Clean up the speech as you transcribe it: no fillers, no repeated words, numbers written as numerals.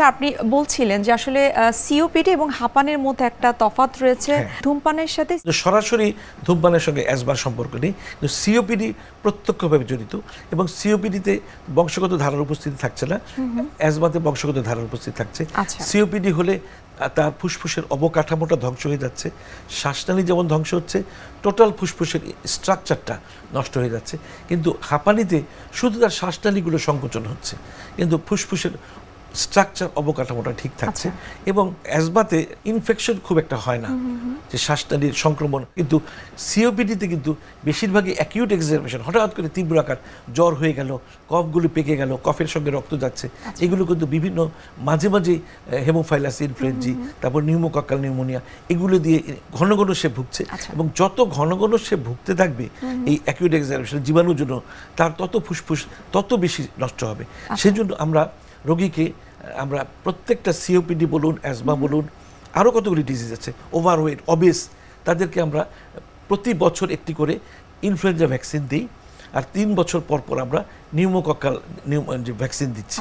Sir আপনি বলছিলেন যে আসলে সিওপিডি এবং হাঁপানির মধ্যে একটা তফাৎ রয়েছে ধূমপানের সাথে সরাসরি ধূমপানের সঙ্গে অ্যাজমার সম্পর্ক নেই, কিন্তু সিওপিডি প্রত্যক্ষভাবে জড়িত এবং সিওপিডিতে বংশগত ধারার উপস্থিতি থাকছে না, অ্যাজমাতে বংশগত ধারার উপস্থিতি থাকছে। সিওপিডি হলে তার ফুসফুসের অবকাঠামোটা ধ্বংস হয়ে যাচ্ছে, শ্বাসনালী যেমন ধ্বংস হচ্ছে, টোটাল ফুসফুসের স্ট্রাকচারটা নষ্ট হয়ে যাচ্ছে। কিন্তু হাঁপানিতে শুধু তার শ্বাসনালীগুলো সংকোচন হচ্ছে, কিন্তু ফুসফুসের স্ট্রাকচার অবকাঠামোটা ঠিক থাকছে। এবং অ্যাজমাতে ইনফেকশন খুব একটা হয় না, যে শ্বাসনালীর সংক্রমণ। কিন্তু সিওপিডিতে কিন্তু বেশিরভাগই অ্যাকিউট এক্সারবেশন, হঠাৎ করে তীব্র আকার জ্বর হয়ে গেল, কফগুলো পেকে গেল, কফের সঙ্গে রক্ত যাচ্ছে, এগুলো কিন্তু বিভিন্ন মাঝে মাঝে হেমোফাইলাস ইনফ্লুয়েঞ্জি, তারপর নিউমোকক্কাল নিউমোনিয়া, এগুলো দিয়ে ঘন ঘন সে ভুগছে। এবং যত ঘন ঘন সে ভুগতে থাকবে এই অ্যাকিউট এক্সারবেশন জীবাণুর জন্য, তার তত ফুসফুস তত বেশি নষ্ট হবে। সেজন্য আমরা রোগীকে আমরা প্রত্যেকটা সিওপিডি বলুন, অ্যাজমা বলুন, আরও কতগুলি ডিজিজ আছে, ওভারওয়েট, অবেস, তাদেরকে আমরা প্রতি বছর একটি করে ইনফ্লুয়েঞ্জা ভ্যাকসিন দিই, আর 3 বছর পর পর আমরা নিউমোকক্কাল ভ্যাকসিন দিচ্ছি।